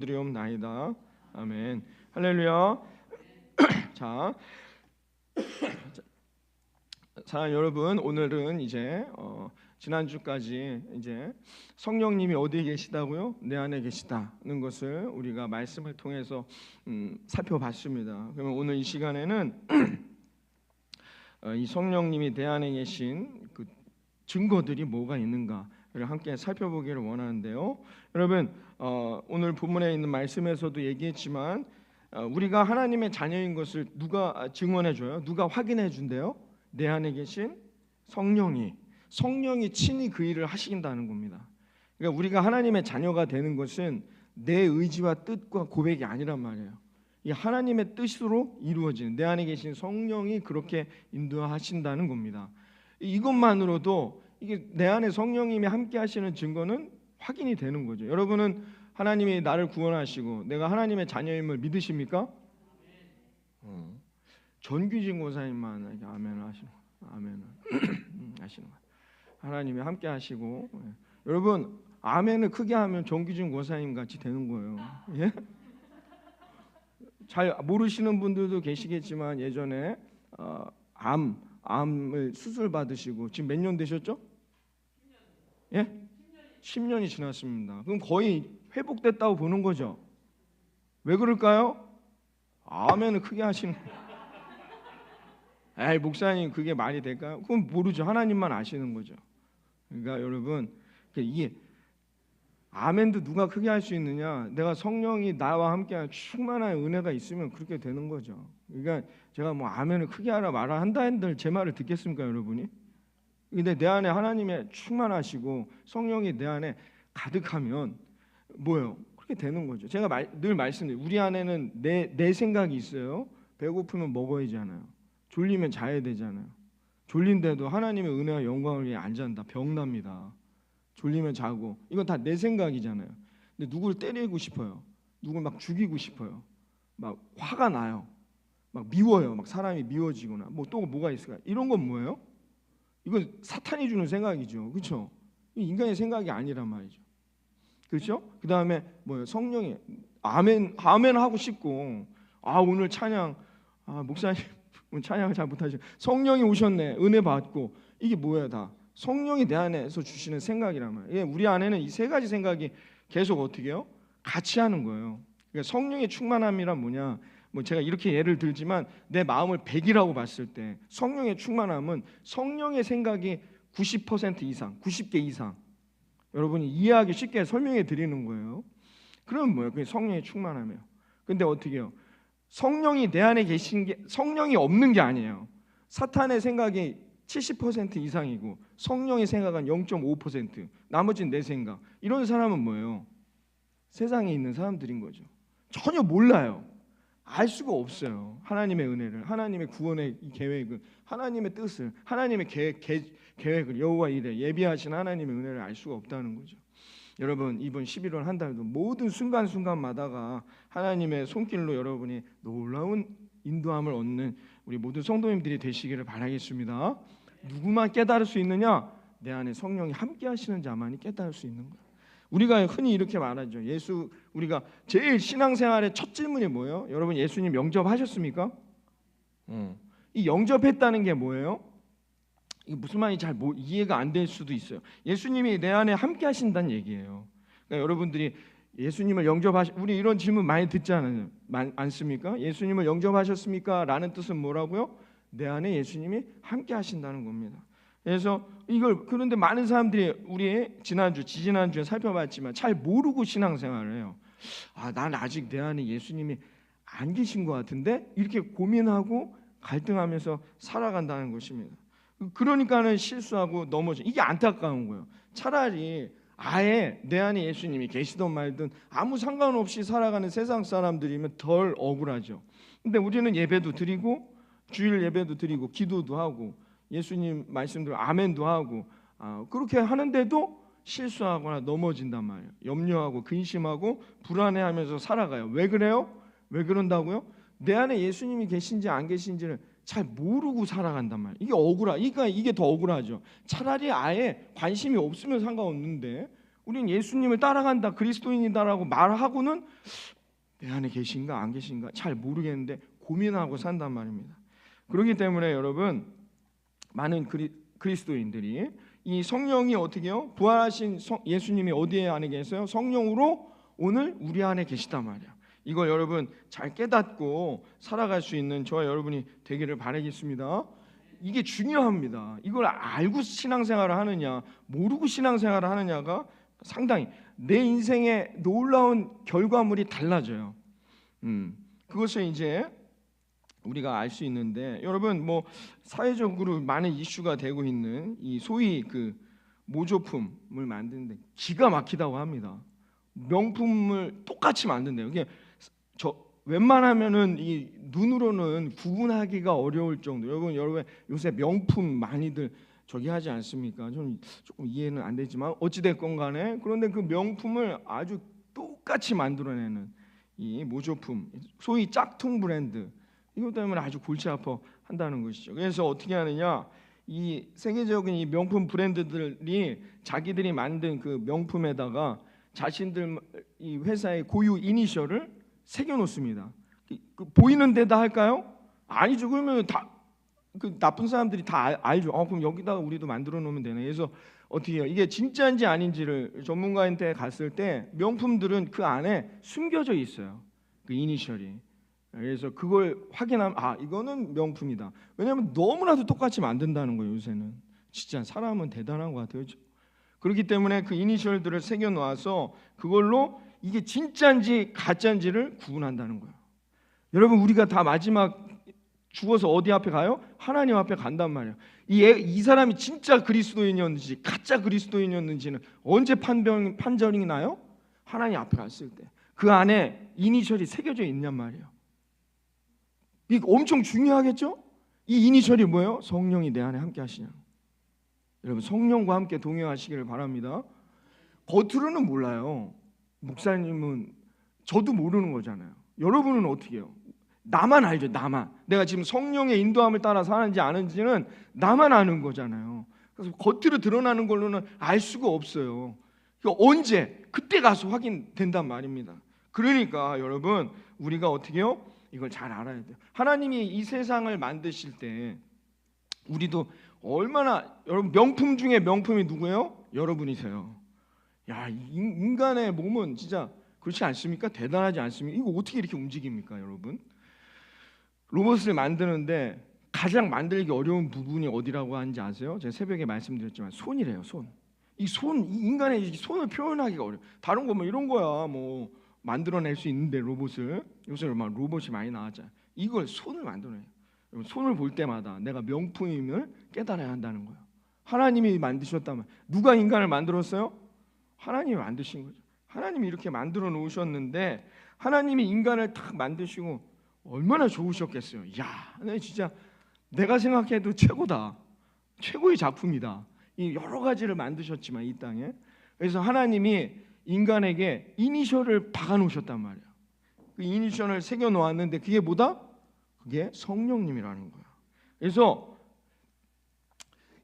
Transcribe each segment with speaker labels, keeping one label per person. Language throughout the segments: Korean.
Speaker 1: 드리옵나이다. 아멘. 할렐루야. 자, 사랑하는 여러분, 오늘은 이제 지난주까지 이제 성령님이 어디에 계시다고요? 내 안에 계시다는 것을 우리가 말씀을 통해서 살펴봤습니다. 그러면 오늘 이 시간에는 이 성령님이 내 안에 계신 그 증거들이 뭐가 있는가를 함께 살펴보기를 원하는데요. 여러분, 오늘 본문에 있는 말씀에서도 얘기했지만 우리가 하나님의 자녀인 것을 누가 증언해 줘요? 누가 확인해 준대요? 내 안에 계신 성령이 친히 그 일을 하신다는 겁니다. 그러니까 우리가 하나님의 자녀가 되는 것은 내 의지와 뜻과 고백이 아니란 말이에요. 이 하나님의 뜻으로 이루어지는, 내 안에 계신 성령이 그렇게 인도하신다는 겁니다. 이것만으로도 이게 내 안에 성령님이 함께 하시는 증거는 확인이 되는 거죠. 여러분은 하나님이 나를 구원하시고 내가 하나님의 자녀임을 믿으십니까? 전규진 고사님만 이렇게 아멘을 하시는 거예요. 아멘을 하시는 거예요. 하나님이 함께 하시고, 여러분 아멘을 크게 하면 전규진 고사님 같이 되는 거예요. 예? 잘 모르시는 분들도 계시겠지만 예전에 암을 수술 받으시고 지금 몇 년 되셨죠? 예? 10년이 지났습니다. 그럼 거의 회복됐다고 보는 거죠. 왜 그럴까요? 아멘을 크게 하시는 거예요. 에이, 목사님 그게 말이 될까요? 그건 모르죠. 하나님만 아시는 거죠. 그러니까 여러분, 이게 아멘도 누가 크게 할 수 있느냐? 내가 성령이 나와 함께 충만한 은혜가 있으면 그렇게 되는 거죠. 그러니까 제가 뭐 아멘을 크게 하라 말아 한다 한들 제 말을 듣겠습니까, 여러분이? 근데 내 안에 하나님의 충만하시고 성령이 내 안에 가득하면 뭐예요? 그렇게 되는 거죠. 제가 늘 말씀드려요. 우리 안에는 내 생각이 있어요. 배고프면 먹어야잖아요. 졸리면 자야 되잖아요. 졸린데도 하나님의 은혜와 영광을 위해 안 잔다. 병납니다. 졸리면 자고. 이건 다 내 생각이잖아요. 근데 누구를 때리고 싶어요. 누굴 막 죽이고 싶어요. 막 화가 나요. 막 미워요. 막 사람이 미워지거나 뭐 또 뭐가 있을까? 이런 건 뭐예요? 이건 사탄이 주는 생각이죠. 그렇죠? 인간의 생각이 아니란 말이죠. 그렇죠? 그다음에 뭐예요? 성령이 아멘 하고 싶고, 오늘 찬양, 목사님 오늘 찬양을 잘 못하시고 성령이 오셨네, 은혜 받고, 이게 뭐예요? 다 성령이 내 안에서 주시는 생각이란 말이에요. 우리 안에는 이 세 가지 생각이 계속 어떻게 해요? 같이 하는 거예요. 그러니까 성령의 충만함이란 뭐냐? 뭐 제가 이렇게 예를 들지만 내 마음을 100이라고 봤을 때 성령의 충만함은 성령의 생각이 90% 이상, 90개 이상, 여러분이 이해하기 쉽게 설명해 드리는 거예요. 그럼 뭐예요? 그게 성령의 충만함이에요. 근데 어떻게 해요? 성령이 내 안에 계신 게, 성령이 없는 게 아니에요. 사탄의 생각이 70% 이상이고 성령의 생각은 0.5%, 나머지는 내 생각. 이런 사람은 뭐예요? 세상에 있는 사람들인 거죠. 전혀 몰라요. 알 수가 없어요. 하나님의 은혜를, 하나님의 구원의 계획을, 하나님의 뜻을, 하나님의 계획을, 여호와 이레 예비하신 하나님의 은혜를 알 수가 없다는 거죠. 여러분, 이번 11월 한 달도 모든 순간순간마다가 하나님의 손길로 여러분이 놀라운 인도함을 얻는 우리 모든 성도님들이 되시기를 바라겠습니다. 누구만 깨달을 수 있느냐? 내 안에 성령이 함께 하시는 자만이 깨달을 수 있는 거예요. 우리가 흔히 이렇게 말하죠. 우리가 제일 신앙생활의 첫 질문이 뭐예요? 여러분, 예수님 영접하셨습니까? 이 영접했다는 게 뭐예요? 이게 무슨 말인지 잘 이해가 안 될 수도 있어요. 예수님이 내 안에 함께 하신다는 얘기예요. 그러니까 여러분들이 예수님을 우리 이런 질문 많이 듣지 않습니까? 예수님을 영접하셨습니까? 라는 뜻은 뭐라고요? 내 안에 예수님이 함께 하신다는 겁니다. 그래서 그런데 많은 사람들이 우리 지지난주에 살펴봤지만 잘 모르고 신앙생활을 해요. 난 아직 내 안에 예수님이 안 계신 것 같은데, 이렇게 고민하고 갈등하면서 살아간다는 것입니다. 그러니까는 실수하고 넘어져. 이게 안타까운 거예요. 차라리 아예 내 안에 예수님이 계시든 말든 아무 상관없이 살아가는 세상 사람들이면 덜 억울하죠. 근데 우리는 예배도 드리고 주일 예배도 드리고 기도도 하고 예수님 말씀대로 아멘도 하고 그렇게 하는데도 실수하거나 넘어진단 말이에요. 염려하고 근심하고 불안해하면서 살아가요. 왜 그래요? 왜 그런다고요? 내 안에 예수님이 계신지 안 계신지를 잘 모르고 살아간단 말이에요. 그러니까 이게 더 억울하죠. 차라리 아예 관심이 없으면 상관없는데 우린 예수님을 따라간다, 그리스도인이다라고 말하고는 내 안에 계신가 안 계신가 잘 모르겠는데 고민하고 산단 말입니다. 그렇기 때문에 여러분, 많은 그리스도인들이 이 성령이 어떻게요? 부활하신 예수님이 어디에 안에 계세요? 성령으로 오늘 우리 안에 계시단 말이야. 이걸 여러분 잘 깨닫고 살아갈 수 있는 저와 여러분이 되기를 바라겠습니다. 이게 중요합니다. 이걸 알고 신앙생활을 하느냐 모르고 신앙생활을 하느냐가 상당히 내 인생의 놀라운 결과물이 달라져요. 그것을 이제 우리가 알 수 있는데, 여러분 뭐 사회적으로 많은 이슈가 되고 있는 이 소위 그 모조품을 만드는데 기가 막히다고 합니다. 명품을 똑같이 만든대요. 이게 웬만하면은 이 눈으로는 구분하기가 어려울 정도. 여러분 요새 명품 많이들 저기 하지 않습니까? 저는 조금 이해는 안 되지만 어찌 됐건 간에, 그런데 그 명품을 아주 똑같이 만들어내는 이 모조품, 소위 짝퉁 브랜드, 이것 때문에 아주 골치 아파 한다는 것이죠. 그래서 어떻게 하느냐, 이 세계적인 이 명품 브랜드들이 자기들이 만든 그 명품에다가 자신들 이 회사의 고유 이니셜을 새겨 놓습니다. 보이는 데다 할까요? 아니죠. 그러면 다 그 나쁜 사람들이 다 알죠. 그럼 여기다가 우리도 만들어 놓으면 되네. 그래서 어떻게 해요? 이게 진짜인지 아닌지를 전문가한테 갔을 때 명품들은 그 안에 숨겨져 있어요. 그 이니셜이. 그래서 그걸 확인하면 이거는 명품이다. 왜냐하면 너무나도 똑같이 만든다는 거예요. 요새는 진짜 사람은 대단한 것 같아요. 그렇기 때문에 그 이니셜들을 새겨 놓아서 그걸로 이게 진짜인지 가짜인지를 구분한다는 거예요. 여러분, 우리가 다 마지막 죽어서 어디 앞에 가요? 하나님 앞에 간단 말이에요. 이 사람이 진짜 그리스도인이었는지 가짜 그리스도인이었는지는 언제 판정이 나요? 하나님 앞에 갔을 때. 그 안에 이니셜이 새겨져 있냔 말이에요. 이거 엄청 중요하겠죠? 이 이니셜이 뭐예요? 성령이 내 안에 함께 하시냐. 여러분, 성령과 함께 동행하시기를 바랍니다. 겉으로는 몰라요. 목사님은 저도 모르는 거잖아요. 여러분은 어떻게 해요? 나만 알죠. 나만. 내가 지금 성령의 인도함을 따라 사는지 아는지는 나만 아는 거잖아요. 그래서 겉으로 드러나는 걸로는 알 수가 없어요. 그러니까 언제? 그때 가서 확인된단 말입니다. 그러니까 여러분, 우리가 어떻게 해요? 이걸 잘 알아야 돼요. 하나님이 이 세상을 만드실 때 우리도 얼마나, 여러분, 명품 중에 명품이 누구예요? 여러분이세요. 야, 인간의 몸은 진짜 그렇지 않습니까? 대단하지 않습니까? 이거 어떻게 이렇게 움직입니까, 여러분? 로봇을 만드는데 가장 만들기 어려운 부분이 어디라고 하는지 아세요? 제가 새벽에 말씀드렸지만 손이래요. 이 인간의 손을 표현하기가 어려워. 다른 거 뭐 이런 거야 뭐 만들어낼 수 있는데, 로봇을 요새 막 로봇이 많이 나왔잖아요. 이걸 손을 만들어내요. 손을 볼 때마다 내가 명품임을 깨달아야 한다는 거예요. 하나님이 만드셨다면, 누가 인간을 만들었어요? 하나님이 만드신 거죠. 하나님이 이렇게 만들어 놓으셨는데, 하나님이 인간을 딱 만드시고 얼마나 좋으셨겠어요. 야, 진짜 내가 생각해도 최고다. 최고의 작품이다. 이 여러 가지를 만드셨지만 이 땅에. 그래서 하나님이 인간에게 이니셜을 박아 놓으셨단 말이에요. 그 이니셜을 새겨 놓았는데 그게 뭐다? 그게 성령님이라는 거야. 그래서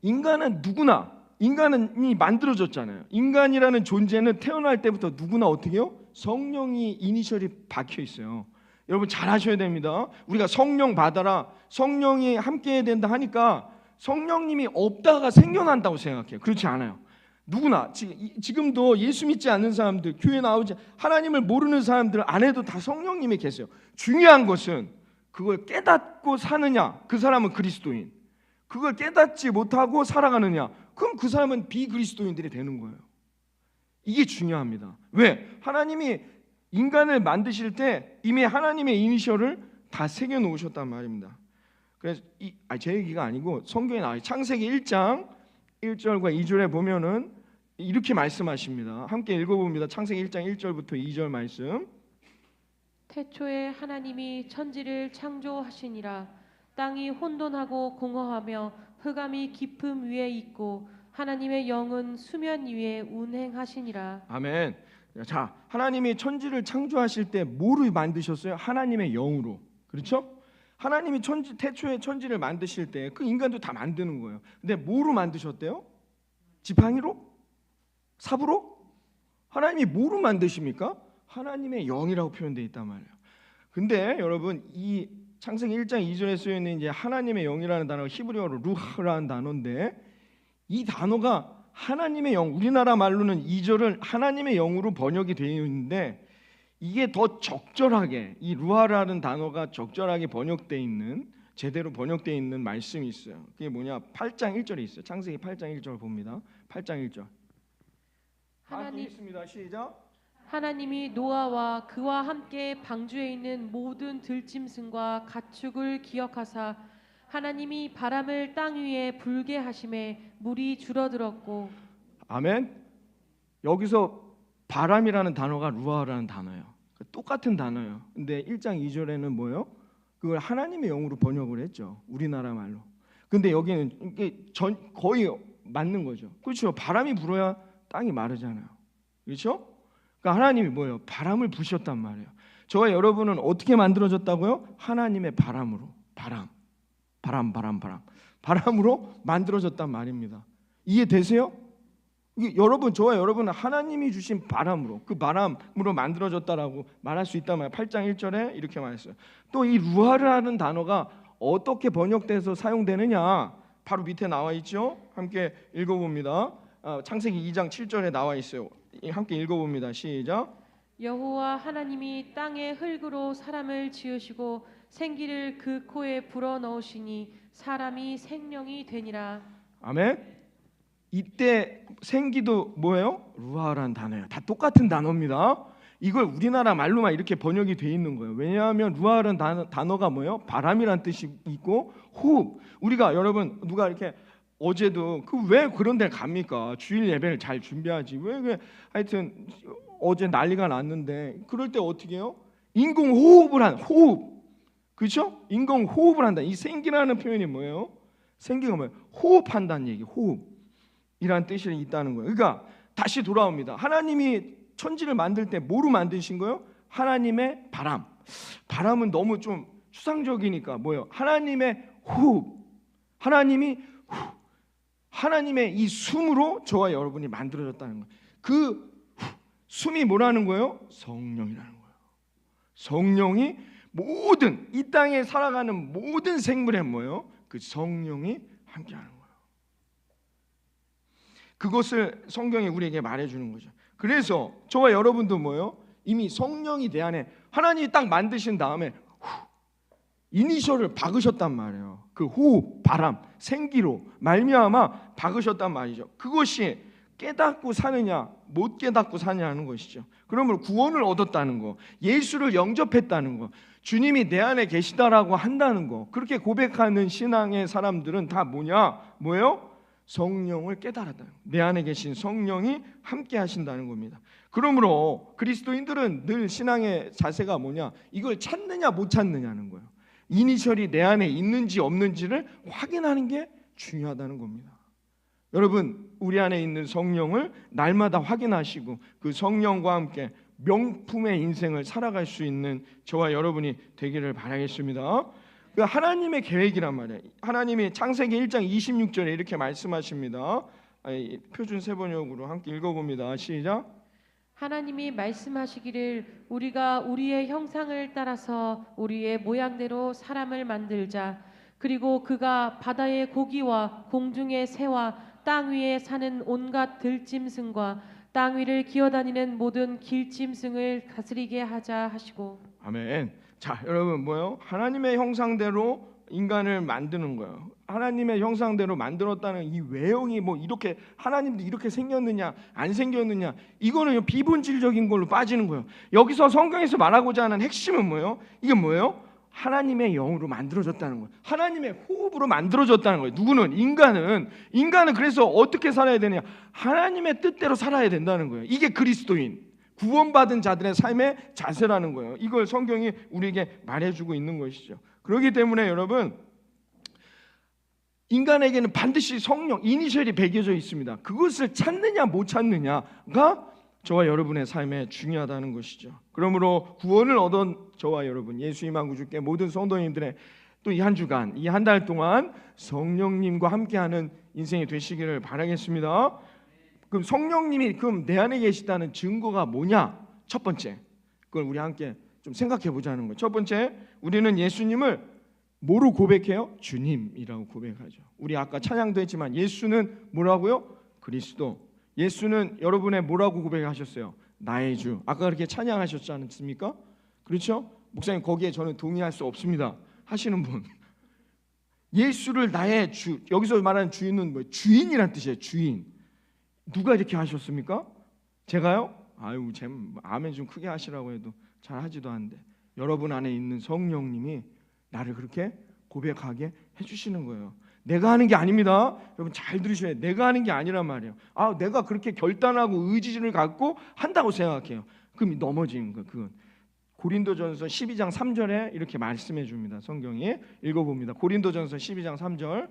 Speaker 1: 인간은 누구나, 인간이 만들어졌잖아요. 인간이라는 존재는 태어날 때부터 누구나 어떻게 해요? 성령이 이니셜이 박혀 있어요. 여러분 잘 하셔야 됩니다. 우리가 성령 받아라, 성령이 함께해야 된다 하니까 성령님이 없다가 생겨난다고 생각해요. 그렇지 않아요. 누구나 지금도 예수 믿지 않는 사람들, 교회 나오지 하나님을 모르는 사람들 안에도 다 성령님이 계세요. 중요한 것은 그걸 깨닫고 사느냐, 그 사람은 그리스도인. 그걸 깨닫지 못하고 살아가느냐, 그럼 그 사람은 비그리스도인들이 되는 거예요. 이게 중요합니다. 왜? 하나님이 인간을 만드실 때 이미 하나님의 이니셜을 다 새겨 놓으셨단 말입니다. 그래서 제 얘기가 아니고 성경에 나와요. 창세기 1장 1절과 2절에 보면은 이렇게 말씀하십니다. 함께 읽어봅니다. 창세기 1장 1절부터 2절 말씀.
Speaker 2: 태초에 하나님이 천지를 창조하시니라. 땅이 혼돈하고 공허하며 흑암이 깊음 위에 있고 하나님의 영은 수면 위에 운행하시니라.
Speaker 1: 아멘. 자, 하나님이 천지를 창조하실 때 뭐를 만드셨어요? 하나님의 영으로. 그렇죠? 하나님이 태초에 천지를 만드실 때 그 인간도 다 만드는 거예요. 근데 뭐로 만드셨대요? 지팡이로? 삽으로? 하나님이 뭐로 만드십니까? 하나님의 영이라고 표현되어 있단 말이에요. 근데 여러분 이 창세기 1장 2절에 쓰여 있는 이제 하나님의 영이라는 단어가 히브리어로 루하라는 단어인데, 이 단어가 하나님의 영, 우리나라 말로는 2절을 하나님의 영으로 번역이 되어 있는데, 이게 더 적절하게 이 루하라는 단어가 적절하게 번역되어 있는, 제대로 번역되어 있는 말씀이 있어요. 그게 뭐냐? 8장 1절에 있어요. 창세기 8장 1절 봅니다. 8장 1절. 하나님 있습니다. 시작.
Speaker 2: 하나님이 노아와 그와 함께 방주에 있는 모든 들짐승과 가축을 기억하사 하나님이 바람을 땅 위에 불게 하심에 물이 줄어들었고.
Speaker 1: 아멘. 여기서 바람이라는 단어가 루아라는 단어예요. 똑같은 단어예요. 근데 1장 2절에는 뭐예요? 그걸 하나님의 영으로 번역을 했죠. 우리나라 말로. 근데 여기는 이게 거의 맞는 거죠. 그렇죠. 바람이 불어야 땅이 마르잖아요. 그렇죠? 그러니까 하나님이 뭐예요? 바람을 부셨단 말이에요. 저와 여러분은 어떻게 만들어졌다고요? 하나님의 바람으로. 바람으로 만들어졌단 말입니다. 이해되세요? 여러분, 저와 여러분은 하나님이 주신 바람으로, 그 바람으로 만들어졌다라고 말할 수 있단 말이에요. 8장 1절에 이렇게 말했어요. 또 이 루아라는 단어가 어떻게 번역돼서 사용되느냐, 바로 밑에 나와 있죠. 함께 읽어봅니다. 창세기 2장 7절에 나와 있어요. 함께 읽어봅니다. 시작.
Speaker 2: 여호와 하나님이 땅의 흙으로 사람을 지으시고 생기를 그 코에 불어넣으시니 사람이 생명이 되니라.
Speaker 1: 아멘. 이때 생기도 뭐예요? 루아라는 단어예요. 다 똑같은 단어입니다. 이걸 우리나라 말로만 이렇게 번역이 돼 있는 거예요. 왜냐하면 루아라는 단어가 뭐예요? 바람이란 뜻이 있고 호흡. 우리가 여러분 누가 이렇게 어제도 왜 그런 데 갑니까? 주일 예배를 잘 준비하지. 왜 하여튼 어제 난리가 났는데 그럴 때 어떻게 해요? 호흡. 그렇죠? 인공호흡을 한다. 이 생기라는 표현이 뭐예요? 생기가 뭐예요? 호흡한다는 얘기. 호흡이라는 뜻이 있다는 거예요. 그러니까 다시 돌아옵니다. 하나님이 천지를 만들 때 뭐로 만드신 거예요? 하나님의 바람. 바람은 너무 좀 추상적이니까 뭐예요? 하나님의 호흡. 하나님의 이 숨으로 저와 여러분이 만들어졌다는 거예요. 그 숨이 뭐라는 거예요? 성령이라는 거예요. 성령이 모든 이 땅에 살아가는 모든 생물에 뭐예요? 그 성령이 함께하는 거예요. 그것을 성경이 우리에게 말해주는 거죠. 그래서 저와 여러분도 뭐예요? 이미 성령이 내 안에, 하나님이 딱 만드신 다음에 이니셜을 박으셨단 말이에요. 그 호흡, 바람, 생기로 말미암아 박으셨단 말이죠. 그것이 깨닫고 사느냐 못 깨닫고 사느냐는 것이죠. 그러므로 구원을 얻었다는 거, 예수를 영접했다는 거, 주님이 내 안에 계시다라고 한다는 거, 그렇게 고백하는 신앙의 사람들은 다 뭐예요? 성령을 깨달았다는 거. 내 안에 계신 성령이 함께 하신다는 겁니다. 그러므로 그리스도인들은 늘 신앙의 자세가 뭐냐? 이걸 찾느냐 못 찾느냐는 거예요. 이니셜이 내 안에 있는지 없는지를 확인하는 게 중요하다는 겁니다. 여러분, 우리 안에 있는 성령을 날마다 확인하시고 그 성령과 함께 명품의 인생을 살아갈 수 있는 저와 여러분이 되기를 바라겠습니다. 그 하나님의 계획이란 말이에요. 하나님이 창세기 1장 26절에 이렇게 말씀하십니다. 표준 세번역으로 함께 읽어봅니다. 시작.
Speaker 2: 하나님이 말씀하시기를 우리가 우리의 형상을 따라서 우리의 모양대로 사람을 만들자. 그리고 그가 바다의 고기와 공중의 새와 땅 위에 사는 온갖 들짐승과 땅 위를 기어다니는 모든 길짐승을 다스리게 하자 하시고. 아멘.
Speaker 1: 자, 여러분 뭐예요? 하나님의 형상대로 인간을 만드는 거예요. 하나님의 형상대로 만들었다는 이 외형이 뭐 이렇게 하나님도 이렇게 생겼느냐 안 생겼느냐, 이거는 비본질적인 걸로 빠지는 거예요. 여기서 성경에서 말하고자 하는 핵심은 뭐예요? 이게 뭐예요? 하나님의 영으로 만들어졌다는 거예요. 하나님의 호흡으로 만들어졌다는 거예요. 누구는? 인간은 그래서 어떻게 살아야 되냐? 하나님의 뜻대로 살아야 된다는 거예요. 이게 그리스도인, 구원받은 자들의 삶의 자세라는 거예요. 이걸 성경이 우리에게 말해주고 있는 것이죠. 그렇기 때문에 여러분, 인간에게는 반드시 성령, 이니셜이 배겨져 있습니다. 그것을 찾느냐 못 찾느냐가 저와 여러분의 삶에 중요하다는 것이죠. 그러므로 구원을 얻은 저와 여러분, 예수님만 구주께 모든 성도님들의 또 이 한 주간, 이 한 달 동안 성령님과 함께하는 인생이 되시기를 바라겠습니다. 그럼 성령님이 그럼 내 안에 계시다는 증거가 뭐냐? 첫 번째, 그걸 우리 함께 좀 생각해 보자는 거예요. 첫 번째, 우리는 예수님을 뭐로 고백해요? 주님이라고 고백하죠. 우리 아까 찬양도 했지만 예수는 뭐라고요? 그리스도. 예수는 여러분의 뭐라고 고백하셨어요? 나의 주. 아까 그렇게 찬양하셨지 않습니까? 그렇죠? 목사님 거기에 저는 동의할 수 없습니다 하시는 분, 예수를 나의 주, 여기서 말하는 주인은 뭐 주인이란 뜻이에요. 주인. 누가 이렇게 하셨습니까? 제가요? 아유, 아멘 좀 크게 하시라고 해도 잘 하지도 않는데 여러분 안에 있는 성령님이 나를 그렇게 고백하게 해주시는 거예요. 내가 하는 게 아닙니다. 여러분 잘 들으셔야 돼요. 내가 하는 게 아니란 말이에요. 내가 그렇게 결단하고 의지를 갖고 한다고 생각해요. 그럼 넘어지는 거예요. 그건 고린도전서 12장 3절에 이렇게 말씀해 줍니다. 성경이 읽어봅니다. 고린도전서 12장 3절.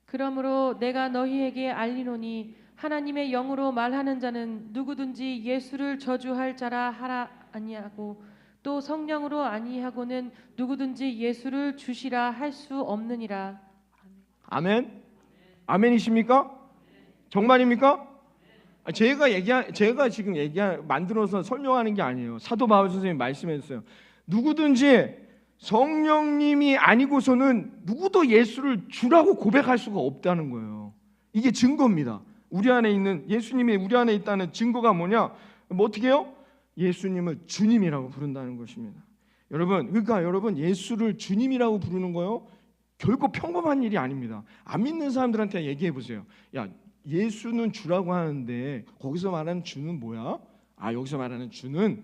Speaker 2: 그러므로 내가 너희에게 알리노니 하나님의 영으로 말하는 자는 누구든지 예수를 저주할 자라 하라 아니하고 또 성령으로 아니하고는 누구든지 예수를 주시라 할 수 없느니라.
Speaker 1: 아멘. 아멘이십니까? 정말입니까? 제가 지금 만들어서 설명하는 게 아니에요. 사도 바울 선생님이 말씀했어요. 누구든지 성령님이 아니고서는 누구도 예수를 주라고 고백할 수가 없다는 거예요. 이게 증거입니다. 우리 안에 있는 예수님이 우리 안에 있다는 증거가 뭐냐? 뭐 어떻게 해요? 예수님을 주님이라고 부른다는 것입니다. 그러니까 여러분 예수를 주님이라고 부르는 거요 결코 평범한 일이 아닙니다. 안 믿는 사람들한테 얘기해 보세요. 야, 예수는 주라고 하는데 거기서 말하는 주는 뭐야? 여기서 말하는 주는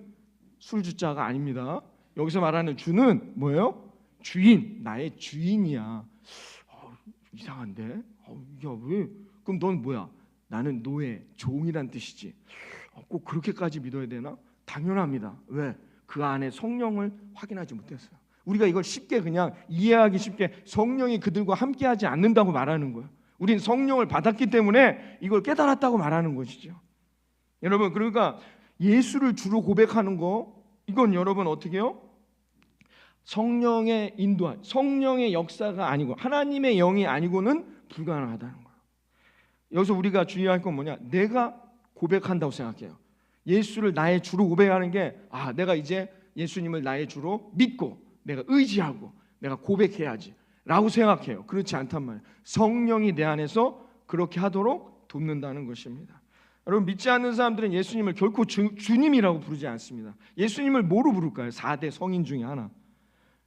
Speaker 1: 술주자가 아닙니다. 여기서 말하는 주는 뭐예요? 주인, 나의 주인이야. 이상한데? 야, 왜? 그럼 넌 뭐야? 나는 노예, 종이란 뜻이지. 꼭 그렇게까지 믿어야 되나? 당연합니다. 왜? 그 안에 성령을 확인하지 못했어요. 우리가 이걸 쉽게 그냥 이해하기 쉽게 성령이 그들과 함께하지 않는다고 말하는 거예요. 우린 성령을 받았기 때문에 이걸 깨달았다고 말하는 것이죠. 여러분, 그러니까 예수를 주로 고백하는 거, 이건 여러분 어떻게 해요? 성령의 인도함, 성령의 역사가 아니고 하나님의 영이 아니고는 불가능하다는 거예요. 여기서 우리가 주의할 건 뭐냐? 내가 고백한다고 생각해요. 예수를 나의 주로 고백하는 게 내가 이제 예수님을 나의 주로 믿고 내가 의지하고 내가 고백해야지 라고 생각해요. 그렇지 않단 말이에요. 성령이 내 안에서 그렇게 하도록 돕는다는 것입니다. 여러분, 믿지 않는 사람들은 예수님을 결코 주님이라고 부르지 않습니다. 예수님을 뭐로 부를까요? 4대 성인 중에 하나.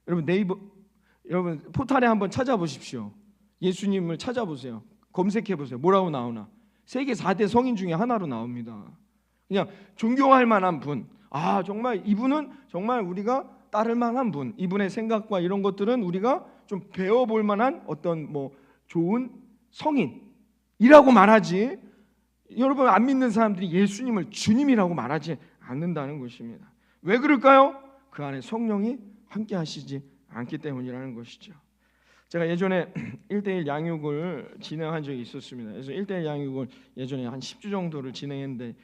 Speaker 1: 여러분 포탈에 한번 찾아보십시오. 예수님을 찾아보세요. 검색해보세요. 뭐라고 나오나? 세계 4대 성인 중에 하나로 나옵니다. 그냥 존경할 만한 분, 정말 이분은 정말 우리가 따를 만한 분, 이분의 생각과 이런 것들은 우리가 좀 배워볼 만한 어떤 좋은 성인이라고 말하지, 여러분 안 믿는 사람들이 예수님을 주님이라고 말하지 않는다는 것입니다. 왜 그럴까요? 그 안에 성령이 함께 하시지 않기 때문이라는 것이죠. 제가 예전에 1:1 양육을 진행한 적이 있었습니다. 그래서 1:1 양육을 예전에 한 10주 정도를 진행했는데,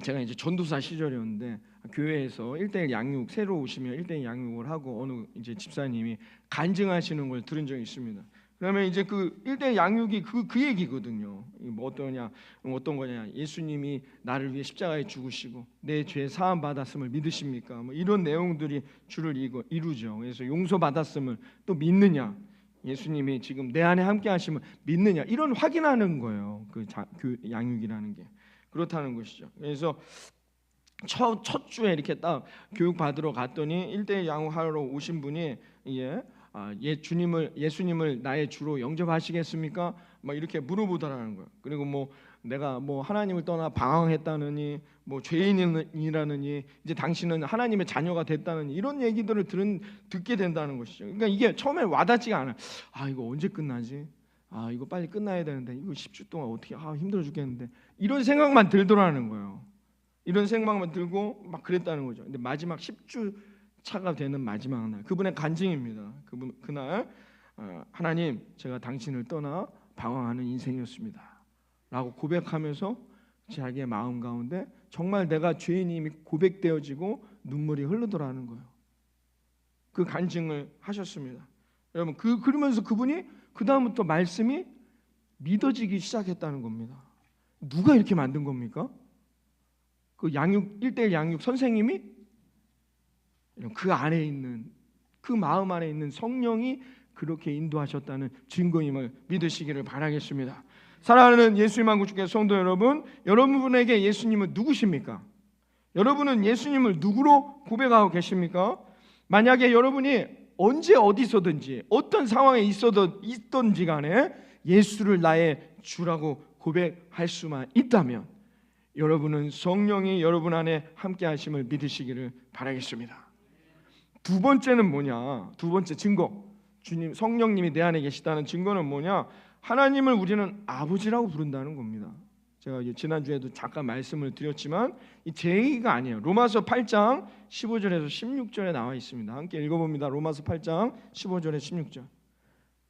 Speaker 1: 제가 이제 전도사 시절이었는데 교회에서 1:1 양육 새로 오시면 1:1 양육을 하고 어느 이제 집사님이 간증하시는 걸 들은 적이 있습니다. 그러면 이제 그 1:1 양육이 그 얘기거든요. 어떤 거냐? 예수님이 나를 위해 십자가에 죽으시고 내 죄 사함 받았음을 믿으십니까? 이런 내용들이 주를 이루죠. 그래서 용서 받았음을 또 믿느냐? 예수님이 지금 내 안에 함께 하시면 믿느냐? 이런 확인하는 거예요. 그 양육이라는 게 그렇다는 것이죠. 그래서 첫 주에 이렇게 딱 교육 받으러 갔더니 1:1 양육하러 오신 분이 예수님을 나의 주로 영접하시겠습니까? 막 이렇게 물어보더라는 거예요. 그리고 내가 하나님을 떠나 방황했다느니 죄인이라느니 이제 당신은 하나님의 자녀가 됐다느니 이런 얘기들을 듣게 된다는 것이죠. 그러니까 이게 처음에 와닿지가 않아요. 이거 언제 끝나지? 이거 빨리 끝나야 되는데 이거 10주 동안 어떻게 힘들어 죽겠는데 이런 생각만 들더라는 거예요. 이런 생각만 들고 막 그랬다는 거죠. 근데 마지막 10주 차가 되는 마지막 날, 그분의 간증입니다. 그날 하나님, 제가 당신을 떠나 방황하는 인생이었습니다 라고 고백하면서 자기의 마음 가운데 정말 내가 죄인임이 고백되어지고 눈물이 흐르더라는 거예요. 그 간증을 하셨습니다. 여러분, 그러면서 그분이 그 다음부터 말씀이 믿어지기 시작했다는 겁니다. 누가 이렇게 만든 겁니까? 그 양육 1:1 양육 선생님이? 그 안에 있는, 그 마음 안에 있는 성령이 그렇게 인도하셨다는 증거임을 믿으시기를 바라겠습니다. 사랑하는 예수님 한국교회 성도 여러분, 여러분에게 예수님은 누구십니까? 여러분은 예수님을 누구로 고백하고 계십니까? 만약에 여러분이 언제 어디서든지 어떤 상황에 있던지 간에 예수를 나의 주라고 고백할 수만 있다면 여러분은 성령이 여러분 안에 함께 하심을 믿으시기를 바라겠습니다. 두 번째는 뭐냐? 두 번째 증거, 주님 성령님이 내 안에 계시다는 증거는 뭐냐? 하나님을 우리는 아버지라고 부른다는 겁니다. 제가 지난주에도 잠깐 말씀을 드렸지만 이 제 얘기가 아니에요. 로마서 8장 15절에서 16절에 나와 있습니다. 함께 읽어봅니다. 로마서 8장 15절에 16절.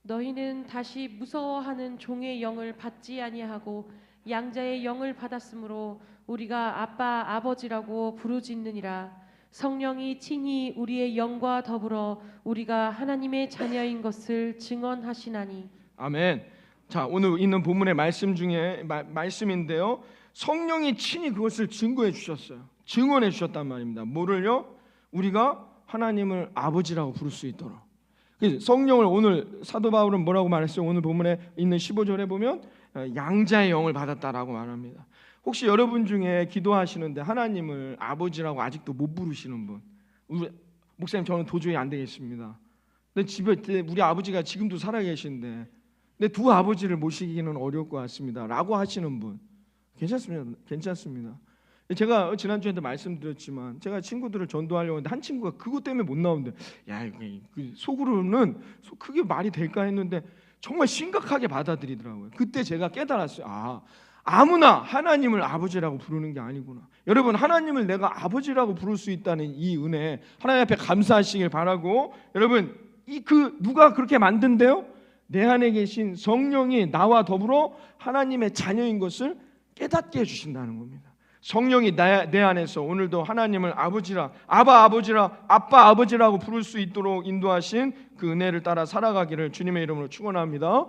Speaker 2: 너희는 다시 무서워하는 종의 영을 받지 아니하고 양자의 영을 받았으므로 우리가 아빠 아버지라고 부르짖느니라. 성령이 친히 우리의 영과 더불어 우리가 하나님의 자녀인 것을 증언하시나니.
Speaker 1: 아멘. 자, 오늘 있는 본문의 말씀 중에 말씀인데요. 성령이 친히 그것을 증거해 주셨어요. 증언해 주셨단 말입니다. 뭐를요? 우리가 하나님을 아버지라고 부를 수 있도록. 성령을 오늘 사도 바울은 뭐라고 말했어요? 오늘 본문에 있는 15절에 보면 양자의 영을 받았다라고 말합니다. 혹시 여러분 중에 기도하시는데 하나님을 아버지라고 아직도 못 부르시는 분, 목사님 저는 도저히 안 되겠습니다. 근데 집에 우리 아버지가 지금도 살아계신데 내 두 아버지를 모시기는 어려울 것 같습니다 라고 하시는 분 괜찮습니다. 제가 지난주에도 말씀드렸지만 제가 친구들을 전도하려고 했는데 한 친구가 그것 때문에 못 나오는데 야, 속으로는 그게 말이 될까 했는데 정말 심각하게 받아들이더라고요. 그때 제가 깨달았어요. 아무나 하나님을 아버지라고 부르는 게 아니구나. 여러분, 하나님을 내가 아버지라고 부를 수 있다는 이 은혜 하나님 앞에 감사하시길 바라고, 여러분 누가 그렇게 만든대요? 내 안에 계신 성령이 나와 더불어 하나님의 자녀인 것을 깨닫게 해주신다는 겁니다. 성령이 내 안에서 오늘도 하나님을 아빠 아버지라고 부를 수 있도록 인도하신 그 은혜를 따라 살아가기를 주님의 이름으로 축원합니다.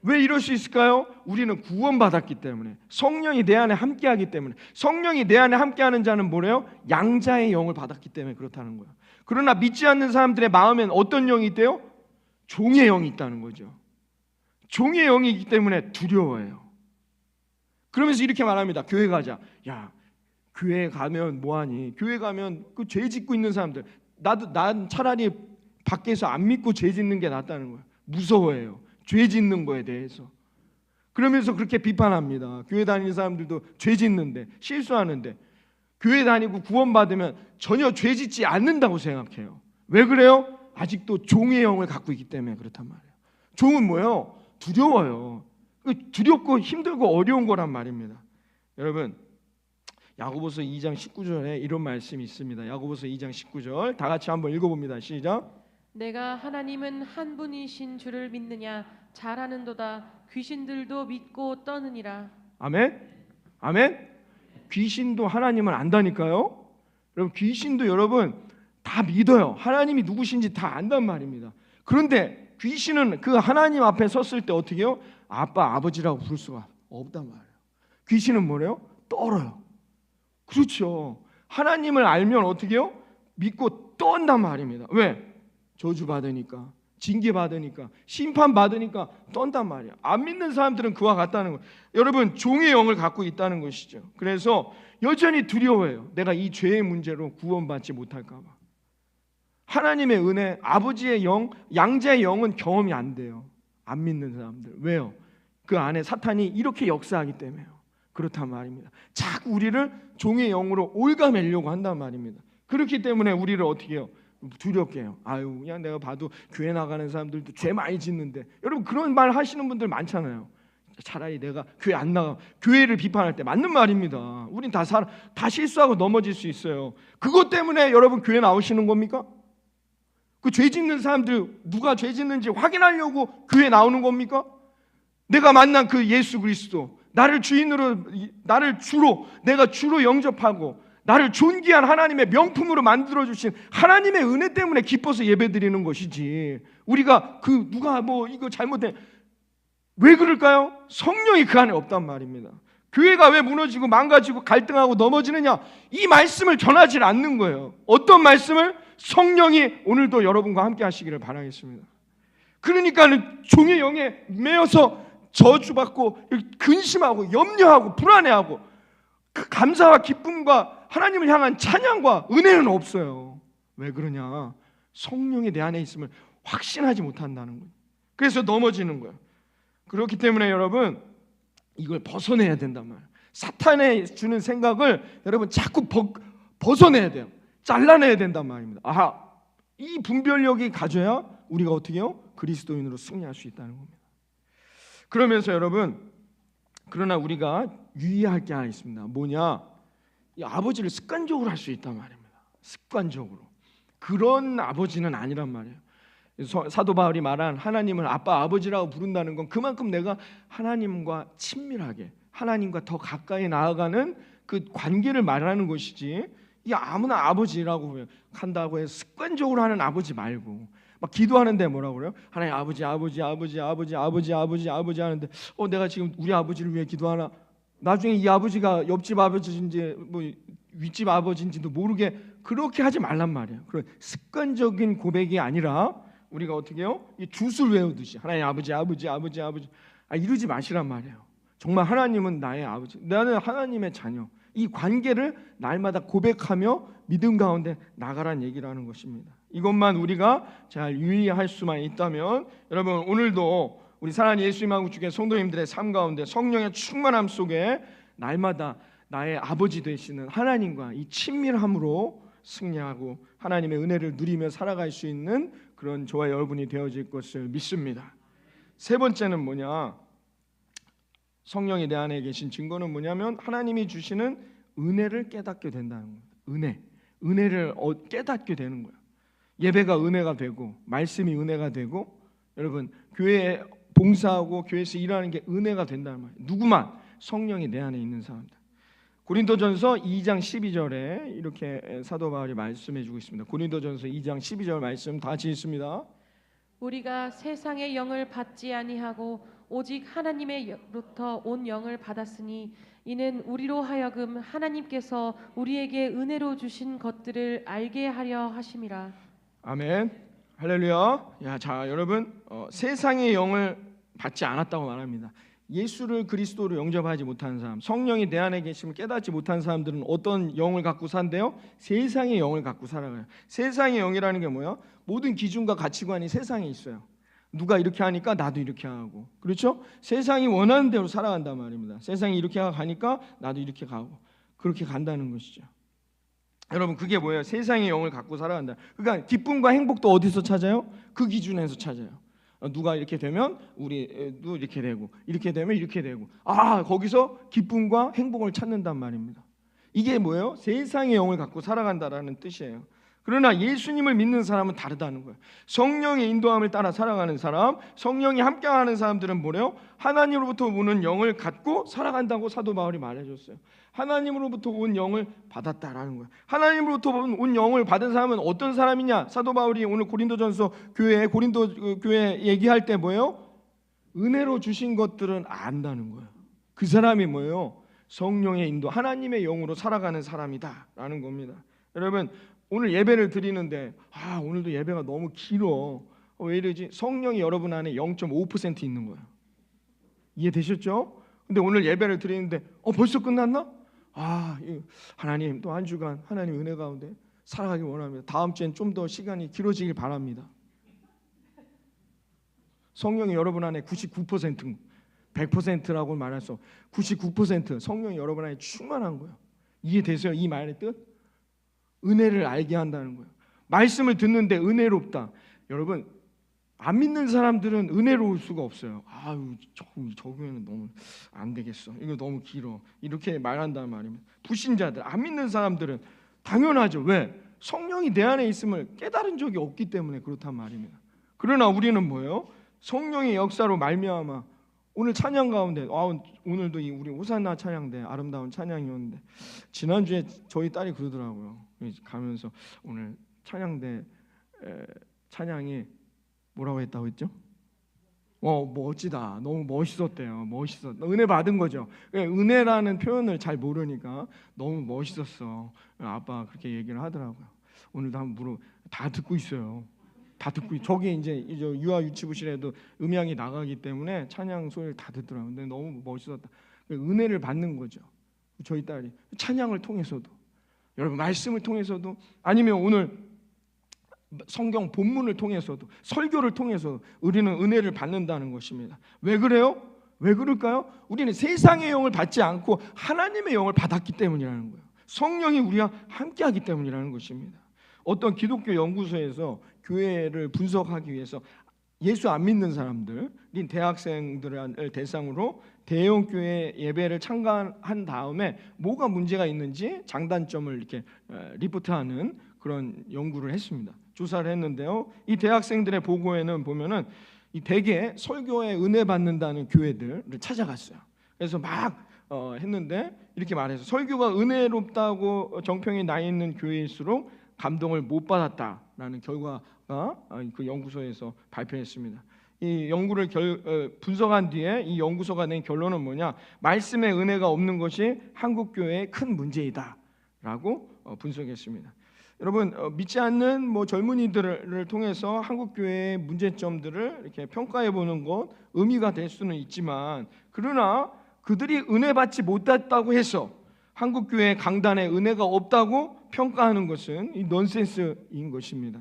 Speaker 1: 왜 이럴 수 있을까요? 우리는 구원받았기 때문에, 성령이 내 안에 함께하기 때문에. 성령이 내 안에 함께하는 자는 뭐래요? 양자의 영을 받았기 때문에 그렇다는 거예요. 그러나 믿지 않는 사람들의 마음엔 어떤 영이 있대요? 종의 영이 있다는 거죠. 종의 영이 있기 때문에 두려워해요. 그러면서 이렇게 말합니다. 교회 가자. 야, 교회 가면 뭐하니? 교회 가면 그 죄 짓고 있는 사람들, 난 차라리 밖에서 안 믿고 죄 짓는 게 낫다는 거예요. 무서워해요. 죄 짓는 거에 대해서. 그러면서 그렇게 비판합니다. 교회 다니는 사람들도 죄 짓는데, 실수하는데 교회 다니고 구원받으면 전혀 죄 짓지 않는다고 생각해요. 왜 그래요? 아직도 종의 영을 갖고 있기 때문에 그렇단 말이에요. 종은 뭐예요? 두려워요. 두렵고 힘들고 어려운 거란 말입니다. 여러분, 야고보서 2장 19절에 이런 말씀이 있습니다. 야고보서 2장 19절 다 같이 한번 읽어봅니다. 시작.
Speaker 2: 내가 하나님은 한 분이신 줄을 믿느냐? 잘하는도다. 귀신들도 믿고 떠느니라.
Speaker 1: 아멘. 아멘. 귀신도 하나님을 안다니까요. 여러분, 귀신도 여러분 다 믿어요. 하나님이 누구신지 다 안단 말입니다. 그런데 귀신은 그 하나님 앞에 섰을 때 어떻게 해요? 아빠 아버지라고 부를 수가 없단 말이에요. 귀신은 뭐래요? 떨어요. 그렇죠. 하나님을 알면 어떻게 해요? 믿고 떤단 말입니다. 왜? 저주받으니까, 징계받으니까, 심판받으니까 떤단 말이에요. 안 믿는 사람들은 그와 같다는 거예요. 여러분, 종의 영을 갖고 있다는 것이죠. 그래서 여전히 두려워해요. 내가 이 죄의 문제로 구원받지 못할까 봐. 하나님의 은혜, 아버지의 영, 양자의 영은 경험이 안 돼요. 안 믿는 사람들. 왜요? 그 안에 사탄이 이렇게 역사하기 때문에요. 그렇단 말입니다. 자꾸 우리를 종의 영으로 올가매려고 한단 말입니다. 그렇기 때문에 우리를 어떻게 해요? 두렵게 해요. 그냥 내가 봐도 교회 나가는 사람들도 죄 많이 짓는데. 여러분, 그런 말 하시는 분들 많잖아요. 차라리 내가 교회 안 나가. 교회를 비판할 때 맞는 말입니다. 우린 다 실수하고 넘어질 수 있어요. 그것 때문에 여러분 교회 나오시는 겁니까? 그 죄 짓는 사람들 누가 죄 짓는지 확인하려고 교회 나오는 겁니까? 내가 만난 그 예수 그리스도, 나를 주로 내가 주로 영접하고 나를 존귀한 하나님의 명품으로 만들어 주신 하나님의 은혜 때문에 기뻐서 예배드리는 것이지, 우리가 누가 이거 잘못해, 왜 그럴까요? 성령이 그 안에 없단 말입니다. 교회가 왜 무너지고 망가지고 갈등하고 넘어지느냐? 이 말씀을 전하지 않는 거예요. 어떤 말씀을? 성령이 오늘도 여러분과 함께 하시기를 바라겠습니다. 그러니까는 종의 영에 매여서 저주받고 근심하고 염려하고 불안해하고 그 감사와 기쁨과 하나님을 향한 찬양과 은혜는 없어요. 왜 그러냐? 성령이 내 안에 있음을 확신하지 못한다는 거예요. 그래서 넘어지는 거예요. 그렇기 때문에 여러분 이걸 벗어내야 된단 말이에요. 사탄이 주는 생각을 여러분 자꾸 벗어내야 돼요. 잘라내야 된단 말입니다. 이 분별력이 가져야 우리가 어떻게 해요? 그리스도인으로 승리할 수 있다는 겁니다. 그러면서 여러분, 그러나 우리가 유의할 게 하나 있습니다. 뭐냐? 이 아버지를 습관적으로 할 수 있단 말입니다. 습관적으로. 그런 아버지는 아니란 말이에요. 사도 바울이 말한 하나님을 아빠, 아버지라고 부른다는 건 그만큼 내가 하나님과 친밀하게, 하나님과 더 가까이 나아가는 그 관계를 말하는 것이지, 이 아무나 아버지라고 한다고 해서 습관적으로 하는 아버지 말고, 막 기도하는데 뭐라고 그래요? 하나님 아버지, 아버지, 아버지, 아버지, 아버지, 아버지, 아버지 하는데 내가 지금 우리 아버지를 위해 기도하나? 나중에 이 아버지가 옆집 아버지인지 뭐 윗집 아버지인지도 모르게 그렇게 하지 말란 말이에요. 그런 습관적인 고백이 아니라 우리가 어떻게 해요? 이 주술 외우듯이 하나님 아버지, 아버지, 아버지, 아버지 이러지 마시란 말이에요. 정말 하나님은 나의 아버지, 나는 하나님의 자녀. 이 관계를 날마다 고백하며 믿음 가운데 나가란 얘기를 하는 것입니다. 이것만 우리가 잘 유의할 수만 있다면 여러분 오늘도 우리 사랑하는 예수님 한국주교회 성도님들의 삶 가운데 성령의 충만함 속에 날마다 나의 아버지 되시는 하나님과 이 친밀함으로 승리하고 하나님의 은혜를 누리며 살아갈 수 있는 그런 저와 여러분이 되어질 것을 믿습니다. 세 번째는 뭐냐? 성령이 내 안에 계신 증거는 뭐냐면 하나님이 주시는 은혜를 깨닫게 된다는 거예요. 은혜를 깨닫게 되는 거예요. 예배가 은혜가 되고 말씀이 은혜가 되고 여러분 교회에 봉사하고 교회에서 일하는 게 은혜가 된다는 말이에요. 누구만? 성령이 내 안에 있는 사람들. 고린도전서 2장 12절에 이렇게 사도 바울이 말씀해 주고 있습니다. 고린도전서 2장 12절 말씀 다 같이 읽습니다.
Speaker 2: 우리가 세상의 영을 받지 아니하고 오직 하나님의로부터 온 영을 받았으니 이는 우리로 하여금 하나님께서 우리에게 은혜로 주신 것들을 알게 하려 하심이라.
Speaker 1: 아멘. 할렐루야. 자 여러분 세상의 영을 받지 않았다고 말합니다. 예수를 그리스도로 영접하지 못한 사람, 성령이 내 안에 계심을 깨닫지 못한 사람들은 어떤 영을 갖고 산대요? 세상의 영을 갖고 살아가요. 세상의 영이라는 게 뭐야? 모든 기준과 가치관이 세상에 있어요. 누가 이렇게 하니까 나도 이렇게 하고, 그렇죠? 세상이 원하는 대로 살아간단 말입니다. 세상이 이렇게 가니까 나도 이렇게 가고, 그렇게 간다는 것이죠. 여러분 그게 뭐예요? 세상의 영을 갖고 살아간다. 그러니까 기쁨과 행복도 어디서 찾아요? 그 기준에서 찾아요. 누가 이렇게 되면 우리도 이렇게 되고, 이렇게 되면 이렇게 되고, 거기서 기쁨과 행복을 찾는단 말입니다. 이게 뭐예요? 세상의 영을 갖고 살아간다라는 뜻이에요. 그러나 예수님을 믿는 사람은 다르다는 거예요. 성령의 인도함을 따라 살아가는 사람, 성령이 함께하는 사람들은 뭐래요? 하나님으로부터 오는 영을 갖고 살아간다고 사도 바울이 말해줬어요. 하나님으로부터 온 영을 받았다라는 거예요. 하나님으로부터 온 영을 받은 사람은 어떤 사람이냐? 사도 바울이 오늘 고린도 교회 얘기할 때 뭐예요? 은혜로 주신 것들은 안다는 거예요. 그 사람이 뭐예요? 성령의 인도, 하나님의 영으로 살아가는 사람이다라는 겁니다. 여러분 오늘 예배를 드리는데 오늘도 예배가 너무 길어. 왜 이러지? 성령이 여러분 안에 0.5% 있는 거예요. 이해되셨죠? 근데 오늘 예배를 드리는데 벌써 끝났나? 하나님 또 한 주간 하나님 은혜 가운데 살아가기 원합니다. 다음 주엔 좀 더 시간이 길어지길 바랍니다. 성령이 여러분 안에 99%, 100%라고 말할 수 없어. 99% 성령이 여러분 안에 충만한 거예요. 이해되세요? 이 말의 뜻? 은혜를 알게 한다는 거예요. 말씀을 듣는데 은혜롭다. 여러분 안 믿는 사람들은 은혜로울 수가 없어요. 저 교회는 너무 안 되겠어. 이거 너무 길어. 이렇게 말한다는 말입니다. 불신자들, 안 믿는 사람들은 당연하죠. 왜? 성령이 내 안에 있음을 깨달은 적이 없기 때문에 그렇단 말입니다. 그러나 우리는 뭐예요? 성령의 역사로 말미암아 오늘 찬양 가운데 오늘도 우리 호산나 찬양대 아름다운 찬양이었는데 지난주에 저희 딸이 그러더라고요. 가면서 오늘 찬양대 찬양이 뭐라고 했다고 했죠? 멋지다. 너무 멋있었대요. 은혜 받은 거죠. 은혜라는 표현을 잘 모르니까 너무 멋있었어. 아빠 그렇게 얘기를 하더라고요. 오늘도 한번 다 듣고 있어요. 다 듣고 저기 이제 유아 유치부실에도 음향이 나가기 때문에 찬양 소리를 다 듣더라고요. 근데 너무 멋있었다. 은혜를 받는 거죠. 저희 딸이 찬양을 통해서도, 여러분 말씀을 통해서도, 아니면 오늘 성경 본문을 통해서도, 설교를 통해서도 우리는 은혜를 받는다는 것입니다. 왜 그래요? 왜 그럴까요? 우리는 세상의 영을 받지 않고 하나님의 영을 받았기 때문이라는 거예요. 성령이 우리와 함께하기 때문이라는 것입니다. 어떤 기독교 연구소에서 교회를 분석하기 위해서 예수 안 믿는 사람들, 대학생들을 대상으로 대형 교회 예배를 참관한 다음에 뭐가 문제가 있는지 장단점을 이렇게 리포트하는 그런 연구를 했습니다. 조사를 했는데요. 이 대학생들의 보고에는 보면은 이 대개 설교에 은혜 받는다는 교회들을 찾아갔어요. 그래서 막 했는데 이렇게 말해서 설교가 은혜롭다고 정평이 나 있는 교회일수록 감동을 못 받았다라는 결과가 그 연구소에서 발표했습니다. 이 연구를 분석한 뒤에 이 연구소가 낸 결론은 뭐냐? 말씀의 은혜가 없는 것이 한국 교회의 큰 문제이다라고 분석했습니다. 여러분 믿지 않는 젊은이들을 통해서 한국 교회의 문제점들을 이렇게 평가해 보는 것 의미가 될 수는 있지만, 그러나 그들이 은혜 받지 못했다고 해서 한국 교회 강단에 은혜가 없다고 평가하는 것은 이 넌센스인 것입니다.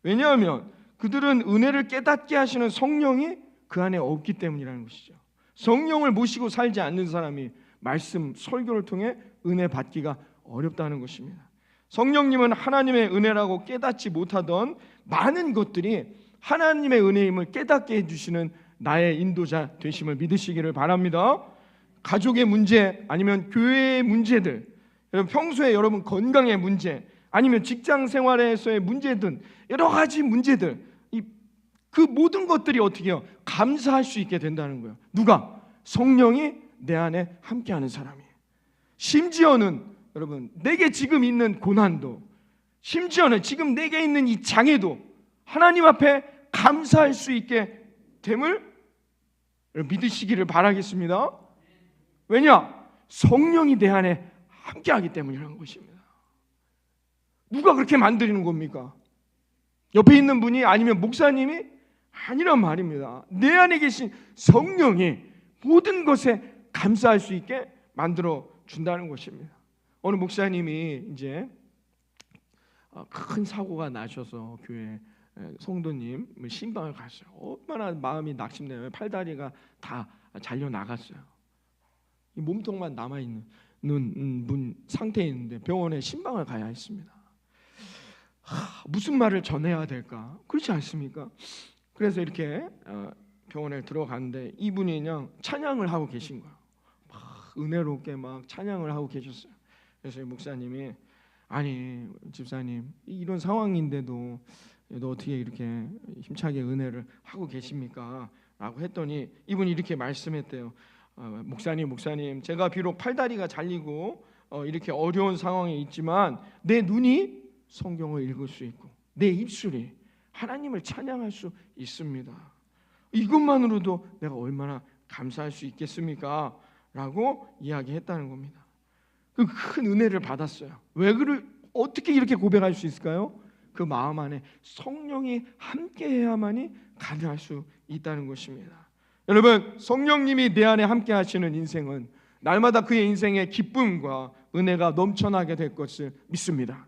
Speaker 1: 왜냐하면 그들은 은혜를 깨닫게 하시는 성령이 그 안에 없기 때문이라는 것이죠. 성령을 모시고 살지 않는 사람이 말씀 설교를 통해 은혜 받기가 어렵다는 것입니다. 성령님은 하나님의 은혜라고 깨닫지 못하던 많은 것들이 하나님의 은혜임을 깨닫게 해주시는 나의 인도자 되심을 믿으시기를 바랍니다. 가족의 문제, 아니면 교회의 문제들, 여러분 평소에 여러분 건강의 문제, 아니면 직장 생활에서의 문제든 여러 가지 문제들, 그 모든 것들이 어떻게 해요? 감사할 수 있게 된다는 거예요. 누가? 성령이 내 안에 함께하는 사람이에요. 심지어는 여러분 내게 지금 있는 고난도, 심지어는 지금 내게 있는 이 장애도 하나님 앞에 감사할 수 있게 됨을 믿으시기를 바라겠습니다. 왜냐? 성령이 내 안에 함께하기 때문이라는 것입니다. 누가 그렇게 만드는 겁니까? 옆에 있는 분이, 아니면 목사님이? 아니란 말입니다. 내 안에 계신 성령이 모든 것에 감사할 수 있게 만들어 준다는 것입니다. 어느 목사님이 이제 큰 사고가 나셔서 교회 성도님 신방을 갔어요. 얼마나 마음이 낙심돼요. 팔다리가 다 잘려 나갔어요. 이 몸통만 남아 있는 분 상태에 있는데 병원에 신방을 가야 했습니다. 무슨 말을 전해야 될까? 그렇지 않습니까? 그래서 이렇게 병원에 들어갔는데 이분이 그냥 찬양을 하고 계신 거예요. 막 은혜롭게 막 찬양을 하고 계셨어요. 그래서 목사님이, 아니 집사님 이런 상황인데도 어떻게 이렇게 힘차게 은혜를 하고 계십니까? 라고 했더니 이분이 이렇게 말씀했대요. 목사님 제가 비록 팔다리가 잘리고 이렇게 어려운 상황에 있지만 내 눈이 성경을 읽을 수 있고 내 입술이 하나님을 찬양할 수 있습니다. 이것만으로도 내가 얼마나 감사할 수 있겠습니까? 라고 이야기했다는 겁니다. 그 큰 은혜를 받았어요. 어떻게 이렇게 고백할 수 있을까요? 그 마음 안에 성령이 함께해야만이 가능할 수 있다는 것입니다. 여러분 성령님이 내 안에 함께 하시는 인생은 날마다 그의 인생에 기쁨과 은혜가 넘쳐나게 될 것을 믿습니다.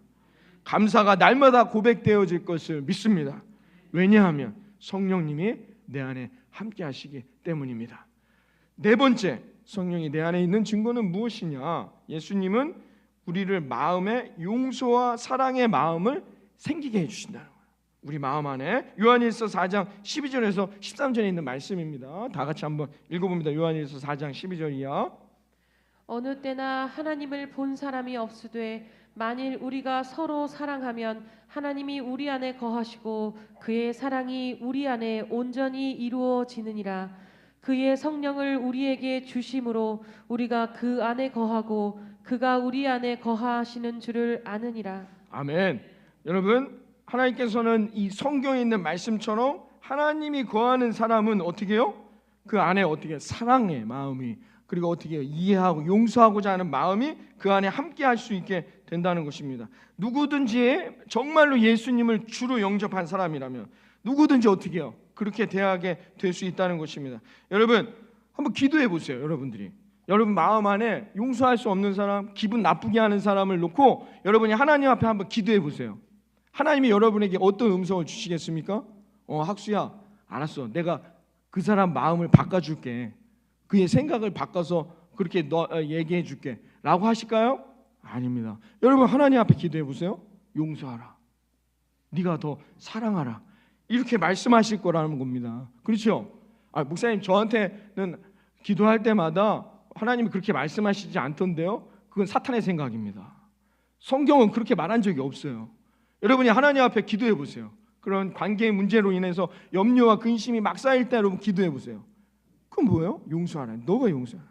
Speaker 1: 감사가 날마다 고백되어질 것을 믿습니다. 왜냐하면 성령님이 내 안에 함께 하시기 때문입니다. 네 번째, 성령이 내 안에 있는 증거는 무엇이냐? 예수님은 우리를 마음에 용서와 사랑의 마음을 생기게 해주신다는 거예요. 우리 마음 안에 요한일서 4장 12절에서 13절에 있는 말씀입니다. 다 같이 한번 읽어봅니다. 요한일서 4장 12절이야.
Speaker 2: 어느 때나 하나님을 본 사람이 없으되 만일 우리가 서로 사랑하면 하나님이 우리 안에 거하시고 그의 사랑이 우리 안에 온전히 이루어지느니라. 그의 성령을 우리에게 주심으로 우리가 그 안에 거하고 그가 우리 안에 거하시는 줄을 아느니라.
Speaker 1: 아멘. 여러분 하나님께서는 이 성경에 있는 말씀처럼 하나님이 거하는 사람은 어떻게 해요? 그 안에 어떻게 사랑의 마음이, 그리고 어떻게 이해하고 용서하고자 하는 마음이 그 안에 함께 할 수 있게 된다는 것입니다. 누구든지 정말로 예수님을 주로 영접한 사람이라면 누구든지 어떻게 해요? 그렇게 대하게 될 수 있다는 것입니다. 여러분 한번 기도해 보세요. 여러분들이 여러분 마음 안에 용서할 수 없는 사람, 기분 나쁘게 하는 사람을 놓고 여러분이 하나님 앞에 한번 기도해 보세요. 하나님이 여러분에게 어떤 음성을 주시겠습니까? 학수야, 알았어, 내가 그 사람 마음을 바꿔줄게, 그의 생각을 바꿔서 그렇게 얘기해 줄게 라고 하실까요? 아닙니다. 여러분 하나님 앞에 기도해 보세요. 용서하라, 네가 더 사랑하라, 이렇게 말씀하실 거라는 겁니다. 그렇죠? 목사님, 저한테는 기도할 때마다 하나님이 그렇게 말씀하시지 않던데요. 그건 사탄의 생각입니다. 성경은 그렇게 말한 적이 없어요. 여러분이 하나님 앞에 기도해 보세요. 그런 관계의 문제로 인해서 염려와 근심이 막 쌓일 때 여러분 기도해 보세요. 그건 뭐예요? 용서하라. 너가 용서하라.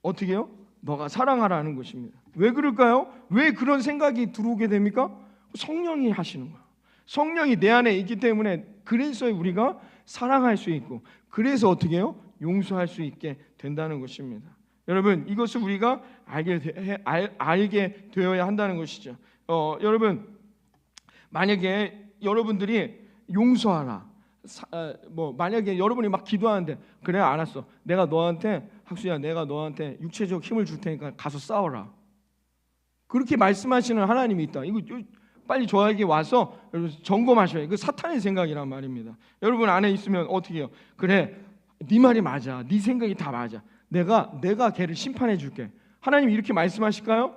Speaker 1: 어떻게 해요? 너가 사랑하라는 것입니다. 왜 그럴까요? 왜 그런 생각이 들어오게 됩니까? 성령이 하시는 거예요. 성령이 내 안에 있기 때문에 그래서 우리가 사랑할 수 있고, 그래서 어떻게 해요? 용서할 수 있게 된다는 것입니다. 여러분 이것을 우리가 알게 되어야 한다는 것이죠. 여러분 만약에 여러분들이 용서하라, 만약에 여러분이 막 기도하는데, 그래 알았어, 내가 너한테, 학수야 내가 너한테 육체적 힘을 줄 테니까 가서 싸워라, 그렇게 말씀하시는 하나님이 있다. 이거 빨리 저에게 와서 점검하셔야. 그 사탄의 생각이란 말입니다. 여러분 안에 있으면 어떻게 해요? 그래 네 말이 맞아, 네 생각이 다 맞아, 내가 걔를 심판해 줄게. 하나님 이렇게 말씀하실까요?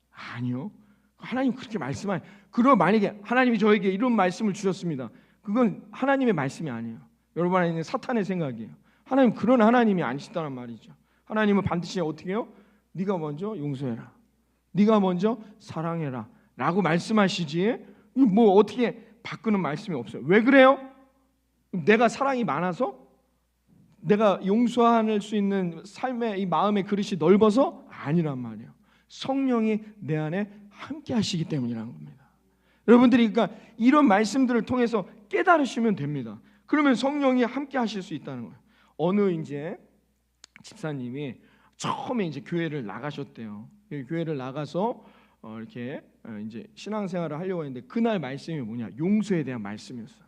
Speaker 1: 아니요. 하나님 그렇게 말씀하니, 그럼 만약에 하나님이 저에게 이런 말씀을 주셨습니다. 그건 하나님의 말씀이 아니에요. 여러분 안에 있는 사탄의 생각이에요. 하나님 그런 하나님이 아니시다는 말이죠. 하나님은 반드시 어떻게 해요? 네가 먼저 용서해라, 네가 먼저 사랑해라 라고 말씀하시지, 뭐 어떻게 바꾸는 말씀이 없어요. 왜 그래요? 내가 사랑이 많아서? 내가 용서할 수 있는 삶의 이 마음의 그릇이 넓어서? 아니란 말이에요. 성령이 내 안에 함께 하시기 때문이라는 겁니다. 여러분들이 그러니까 이런 말씀들을 통해서 깨달으시면 됩니다. 그러면 성령이 함께 하실 수 있다는 거예요. 어느 이제 집사님이 처음에 이제 교회를 나가셨대요. 교회를 나가서 이렇게 이제 신앙생활을 하려고 했는데, 그날 말씀이 뭐냐? 용서에 대한 말씀이었어요.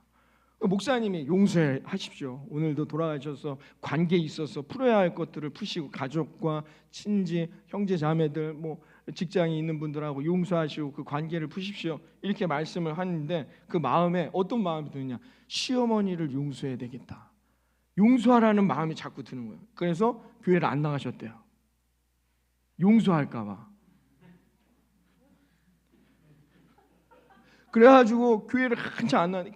Speaker 1: 목사님이 용서하십시오. 오늘도 돌아가셔서 관계에 있어서 풀어야 할 것들을 푸시고, 가족과 친지, 형제 자매들, 뭐 직장에 있는 분들하고 용서하시고 그 관계를 푸십시오, 이렇게 말씀을 하는데, 그 마음에 어떤 마음이 드느냐? 시어머니를 용서해야 되겠다, 용서하라는 마음이 자꾸 드는 거예요. 그래서 교회를 안 나가셨대요. 용서할까 봐. 그래가지고 교회를 한참 안 나는데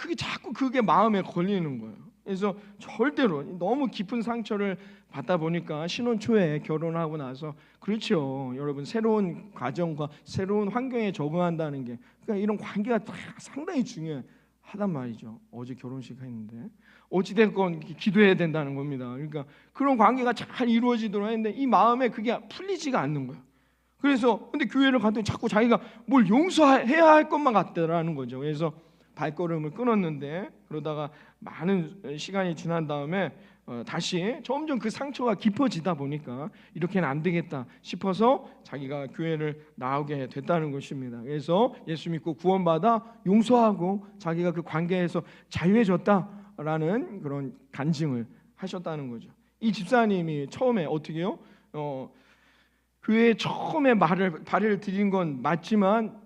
Speaker 1: 그게 마음에 걸리는 거예요. 그래서 절대로, 너무 깊은 상처를 받다 보니까 신혼 초에 결혼하고 나서, 그렇죠 여러분, 새로운 과정과 새로운 환경에 적응한다는 게, 그러니까 이런 관계가 상당히 중요하단 말이죠. 어제 결혼식 했는데 어찌됐건 기도해야 된다는 겁니다. 그러니까 그런 관계가 잘 이루어지도록 했는데 이 마음에 그게 풀리지가 않는 거예요. 그래서 근데 교회를 갔더니 자꾸 자기가 뭘 용서해야 할 것만 같더라는 거죠. 그래서 발걸음을 끊었는데, 그러다가 많은 시간이 지난 다음에 다시 점점 그 상처가 깊어지다 보니까 이렇게는 안 되겠다 싶어서 자기가 교회를 나오게 됐다는 것입니다. 그래서 예수 믿고 구원받아 용서하고 자기가 그 관계에서 자유해졌다라는 그런 간증을 하셨다는 거죠. 이 집사님이 처음에 어떻게 해요? 교회에 처음에 발을 들인 건 맞지만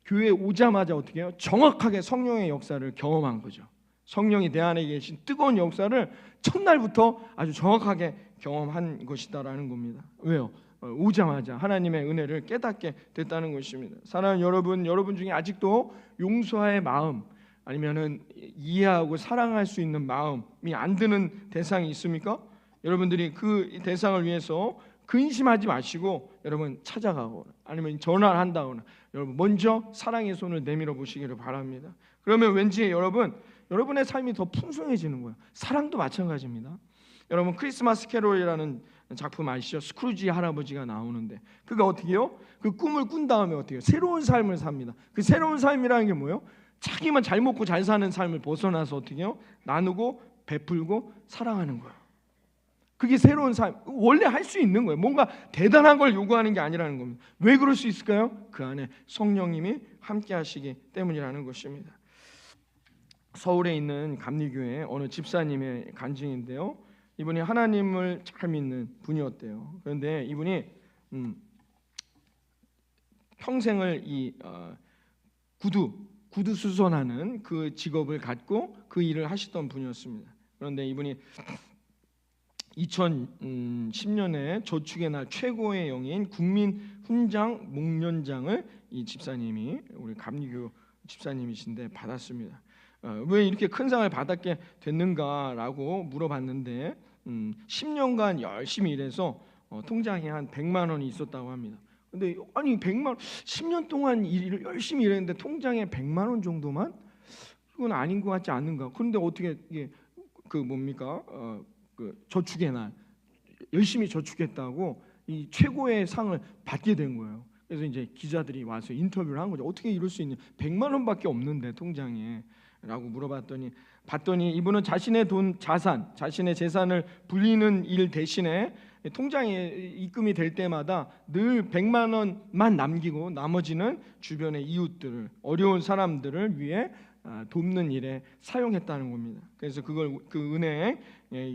Speaker 1: 교회에 오자마자 어떻게 해요? 정확하게 성령의 역사를 경험한 거죠. 성령이 내 안에 계신 뜨거운 역사를 첫날부터 아주 정확하게 경험한 것이다라는 겁니다. 왜요? 오자마자 하나님의 은혜를 깨닫게 됐다는 것입니다. 사랑하는 여러분 중에 아직도 용서의 마음, 아니면은 이해하고 사랑할 수 있는 마음이 안 드는 대상이 있습니까? 여러분들이 그 대상을 위해서 근심하지 마시고 여러분 찾아가거나 아니면 전화를 한다거나 여러분 먼저 사랑의 손을 내밀어 보시기를 바랍니다. 그러면 왠지 여러분의 삶이 더 풍성해지는 거예요. 사랑도 마찬가지입니다. 여러분 크리스마스 캐롤이라는 작품 아시죠? 스크루지 할아버지가 나오는데 그가 어떻게 해요? 그 꿈을 꾼 다음에 어떻게 해요? 새로운 삶을 삽니다. 그 새로운 삶이라는 게 뭐예요? 자기만 잘 먹고 잘 사는 삶을 벗어나서 어떻게 해요? 나누고 베풀고 사랑하는 거예요. 그게 새로운 삶, 원래 할 수 있는 거예요. 뭔가 대단한 걸 요구하는 게 아니라는 겁니다. 왜 그럴 수 있을까요? 그 안에 성령님이 함께 하시기 때문이라는 것입니다. 서울에 있는 감리교회 어느 집사님의 간증인데요, 이분이 하나님을 잘 믿는 분이었대요. 그런데 이분이 평생을 이 구두 수선하는 그 직업을 갖고 그 일을 하시던 분이었습니다. 그런데 이분이 2010년에 저축의 날 최고의 영예인 국민 훈장 목련장을 이 집사님이, 우리 감리교 집사님이신데 받았습니다. 왜 이렇게 큰 상을 받았게 됐는가라고 물어봤는데 10년간 열심히 일해서 통장에 한 100만 원이 있었다고 합니다. 근데 아니 100만 원, 10년 동안 일을 열심히 일했는데 통장에 100만 원 정도만? 이건 아닌 것 같지 않는가? 그런데 어떻게 이게 그 뭡니까? 그 저축의 날 열심히 저축했다고 이 최고의 상을 받게 된 거예요. 그래서 이제 기자들이 와서 인터뷰를 한 거죠. 어떻게 이럴 수 있냐? 100만 원밖에 없는데 통장에 라고 물어봤더니 이분은 자신의 돈, 자신의 재산을 불리는 일 대신에 통장에 입금이 될 때마다 늘 100만 원만 남기고 나머지는 주변의 이웃들을, 어려운 사람들을 위해 돕는 일에 사용했다는 겁니다. 그래서 그걸 그 은행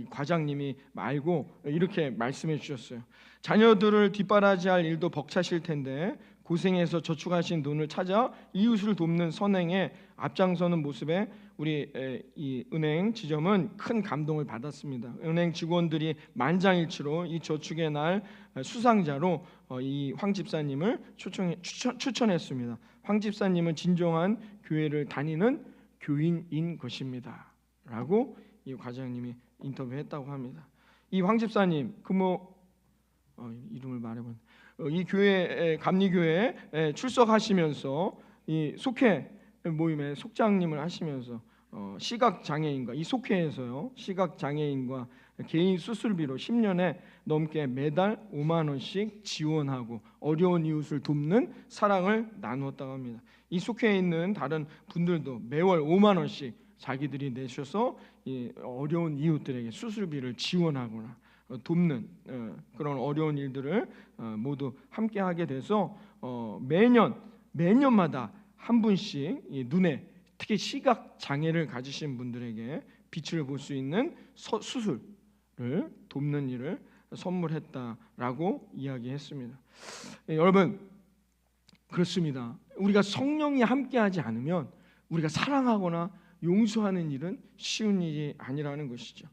Speaker 1: 과장님이 알고 이렇게 말씀해 주셨어요. 자녀들을 뒷바라지할 일도 벅차실 텐데 고생해서 저축하신 돈을 찾아 이웃을 돕는 선행에 앞장서는 모습에 우리 이 은행 지점은 큰 감동을 받았습니다. 은행 직원들이 만장일치로 이 저축의 날 수상자로 이 황 집사님을 추천했습니다. 황 집사님은 진정한 교회를 다니는 교인인 것입니다 라고 이 과장님이 인터뷰했다고 합니다. 이 황 집사님 이름을 말해본 이 교회 감리교회에 출석하시면서 이 속회 모임에 속장님을 하시면서 시각 장애인과 이 속회에서요, 시각 장애인과 개인 수술비로 10년에 넘게 매달 5만 원씩 지원하고 어려운 이웃을 돕는 사랑을 나누었다고 합니다. 이 속회에 있는 다른 분들도 매월 5만 원씩 자기들이 내셔서 이 어려운 이웃들에게 수술비를 지원하거나 돕는 그런 어려운 일들을 모두 함께 하게 돼서 매년마다 한 분씩 이 눈에, 특히 시각 장애를 가지신 분들에게 빛을 볼 수 있는 수술을 돕는 일을 선물했다라고 이야기했습니다. 여러분, 그렇습니다. 우리가 성령이 함께하지 않으면 우리가 사랑하거나 용서하는 일은 쉬운 일이 아니라는 것이죠.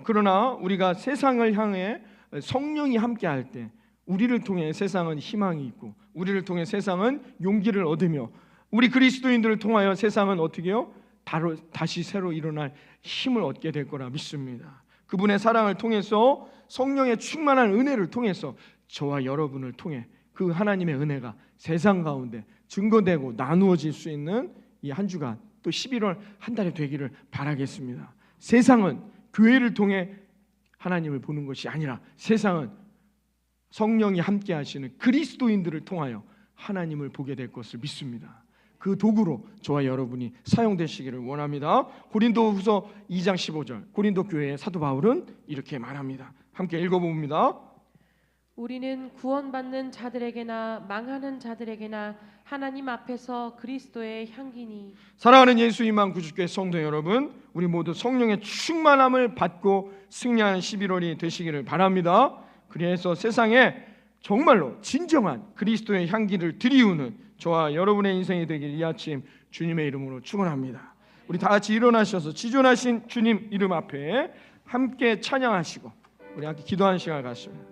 Speaker 1: 그러나 우리가 세상을 향해 성령이 함께할 때 우리를 통해 세상은 희망이 있고 우리를 통해 세상은 용기를 얻으며 우리 그리스도인들을 통하여 세상은 어떻게 해요? 다시 새로 일어날 힘을 얻게 될 거라 믿습니다. 그분의 사랑을 통해서 성령의 충만한 은혜를 통해서 저와 여러분을 통해 그 하나님의 은혜가 세상 가운데 증거되고 나누어질 수 있는 이 한 주간, 또 11월 한 달이 되기를 바라겠습니다. 세상은 교회를 통해 하나님을 보는 것이 아니라 세상은 성령이 함께 하시는 그리스도인들을 통하여 하나님을 보게 될 것을 믿습니다. 그 도구로 저와 여러분이 사용되시기를 원합니다. 고린도후서 2장 15절, 고린도 교회의 사도 바울은 이렇게 말합니다. 함께 읽어봅니다.
Speaker 2: 우리는 구원받는 자들에게나 망하는 자들에게나 하나님 앞에서 그리스도의 향기니.
Speaker 1: 사랑하는 예수님만 구주교회 성도 여러분, 우리 모두 성령의 충만함을 받고 승리하는 11월이 되시기를 바랍니다. 그래서 세상에 정말로 진정한 그리스도의 향기를 드리우는 저와 여러분의 인생이 되길 이 아침 주님의 이름으로 축원합니다. 우리 다 같이 일어나셔서 지존하신 주님 이름 앞에 함께 찬양하시고 우리 함께 기도하는 시간을 갖습니다.